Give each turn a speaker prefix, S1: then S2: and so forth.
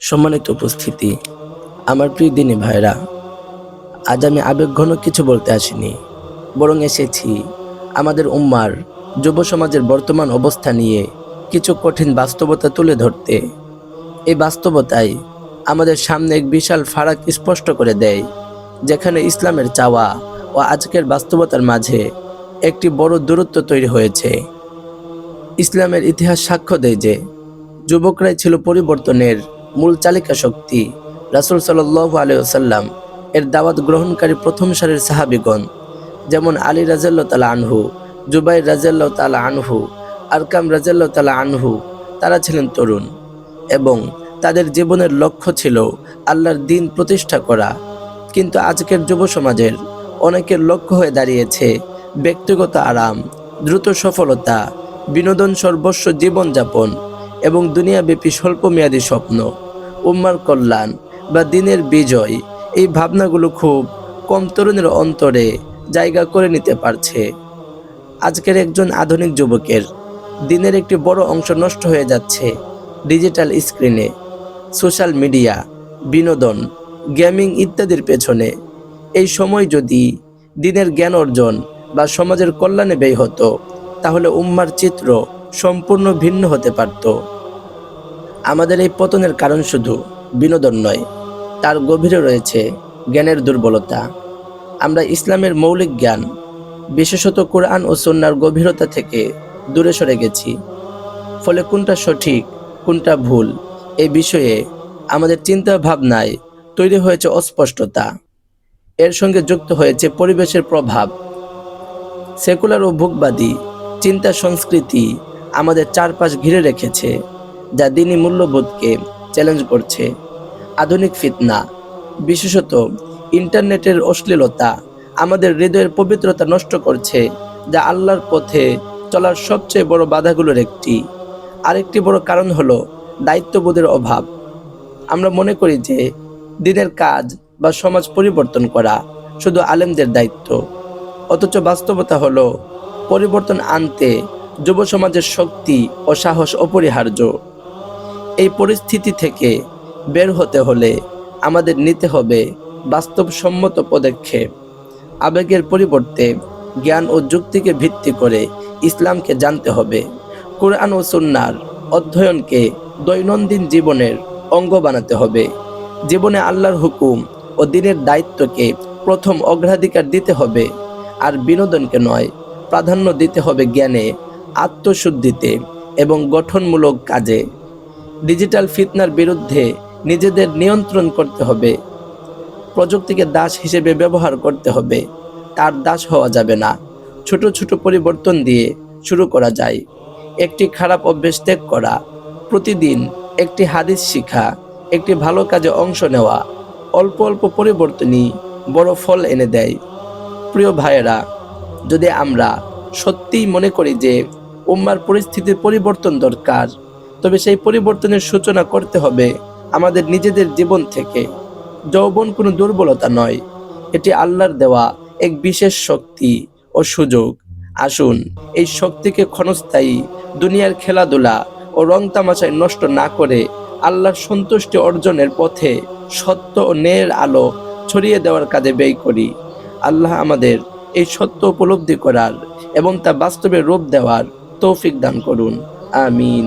S1: সম্মানিত উপস্থিতি, আমার প্রিয় দিনী ভাইরা, আজ আমি আবেগঘন কিছু বলতে আসিনি, বরং এসেছি আমাদের উম্মার যুব সমাজের বর্তমান অবস্থা নিয়ে কিছু কঠিন বাস্তবতা তুলে ধরতে। এই বাস্তবতাই আমাদের সামনে এক বিশাল ফারাক স্পষ্ট করে দেয়, যেখানে ইসলামের চাওয়া ও আজকের বাস্তবতার মাঝে একটি বড় দূরত্ব তৈরি হয়েছে। ইসলামের ইতিহাস সাক্ষ্য দেয় যে যুবকরাই ছিল পরিবর্তনের মূল চালিকা শক্তি। রাসূল সাল্লাল্লাহু আলাইহি ওয়াসাল্লাম এর দাওয়াত গ্রহণকারী প্রথম সারির সাহাবীগণ, যেমন আলী রাদিয়াল্লাহু তাআলা আনহু, জুবাইর রাদিয়াল্লাহু তাআলা আনহু, আরকাম রাদিয়াল্লাহু তাআলা আনহু, তারা ছিলেন তরুণ এবং তাদের জীবনের লক্ষ্য ছিল আল্লাহর দ্বীন প্রতিষ্ঠা করা। কিন্তু আজকের যুব সমাজের অনেকের লক্ষ্য হয়ে দাঁড়িয়েছে ব্যক্তিগত আরাম, দ্রুত সফলতা, বিনোদন সর্বস্ব জীবনযাপন এবং দুনিয়াব্যাপী স্বল্পমেয়াদী স্বপ্ন। উম্মার কল্যাণ বা দ্বীনের বিজয়, এই ভাবনাগুলো খুব কম তরুণের অন্তরে জায়গা করে নিতে পারছে। আজকের একজন আধুনিক যুবকের দিনের একটি বড় অংশ নষ্ট হয়ে যাচ্ছে ডিজিটাল স্ক্রিনে, সোশ্যাল মিডিয়া, বিনোদন, গেমিং ইত্যাদির পেছনে। এই সময় যদি দিনের জ্ঞান অর্জন বা সমাজের কল্যাণে ব্যয় হতো, তাহলে উম্মার চিত্র সম্পূর্ণ ভিন্ন হতে পারত। আমাদের এই পতনের কারণ শুধু বিনোদন নয়, তার গভীরে রয়েছে জ্ঞানের দুর্বলতা। আমরা ইসলামের মৌলিক জ্ঞান, বিশেষত কোরআন ও সুন্নাহর গভীরতা থেকে দূরে সরে গেছি। ফলে কোনটা সঠিক, কোনটা ভুল, এই বিষয়ে আমাদের চিন্তা ভাবনায় তৈরি হয়েছে অস্পষ্টতা। এর সঙ্গে যুক্ত হয়েছে পরিবেশের প্রভাব। সেকুলার ও ভোগবাদী চিন্তা সংস্কৃতি আমাদের চারপাশ ঘিরে রেখেছে, যা দ্বীনি মূল্যবোধকে চ্যালেঞ্জ করছে। আধুনিক ফিতনা, বিশেষত ইন্টারনেটের অশ্লীলতা, আমাদের হৃদয়ের পবিত্রতা নষ্ট করছে, যা আল্লাহর পথে চলার সবচেয়ে বড় বাধাগুলোর একটি। আরেকটি বড় কারণ হলো দায়িত্ববোধের অভাব। আমরা মনে করি যে দ্বীনের কাজ বা সমাজ পরিবর্তন করা শুধু আলেমদের দায়িত্ব, অথচ বাস্তবতা হলো পরিবর্তন আনতে যুব সমাজের শক্তি ও সাহস অপরিহার্য। এই পরিস্থিতি থেকে বের হতে হলে আমাদের নিতে হবে বাস্তবসম্মত পদক্ষেপ। আবেগের পরিবর্তে জ্ঞান ও যুক্তিকে ভিত্তি করে ইসলামকে জানতে হবে। কোরআন ও সুন্নাহর অধ্যয়নকে দৈনন্দিন জীবনের অঙ্গ বানাতে হবে। জীবনে আল্লাহর হুকুম ও দ্বীনের দায়িত্বকে প্রথম অগ্রাধিকার দিতে হবে, আর বিনোদনকে নয়, প্রাধান্য দিতে হবে জ্ঞানে, আত্মশুদ্ধিতে এবং গঠনমূলক কাজে। ডিজিটাল ফিতনার বিরুদ্ধে নিজেদের নিয়ন্ত্রণ করতে হবে। প্রযুক্তিকে দাস হিসেবে ব্যবহার করতে হবে, তার দাস হওয়া যাবে না। ছোট ছোট পরিবর্তন দিয়ে শুরু করা যায়। একটি খারাপ অভ্যেস ত্যাগ করা, প্রতিদিন একটি হাদিস শিখা, একটি ভালো কাজে অংশ নেওয়া, অল্প অল্প পরিবর্তনই বড় ফল এনে দেয়। প্রিয় ভাইয়েরা, যদি আমরা সত্যিই মনে করি যে উম্মার পরিস্থিতির পরিবর্তন দরকার, তবে সেই পরিবর্তনের সূচনা করতে হবে আমাদের নিজেদের জীবন থেকে। যৌবন কোনো দুর্বলতা নয়, এটি আল্লাহর দেওয়া এক বিশেষ শক্তি ও সুযোগ। আসুন এই শক্তিকে ক্ষণস্থায়ী দুনিয়ার খেলাধুলা ও রং তামাশায় নষ্ট না করে আল্লাহর সন্তুষ্টি অর্জনের পথে সত্য ও ন্যায়ের আলো ছড়িয়ে দেওয়ার কাজে ব্যয় করি। আল্লাহ আমাদের এই সত্য উপলব্ধি করার এবং তা বাস্তবে রূপ দেওয়ার তৌফিক দান করুন। আমিন।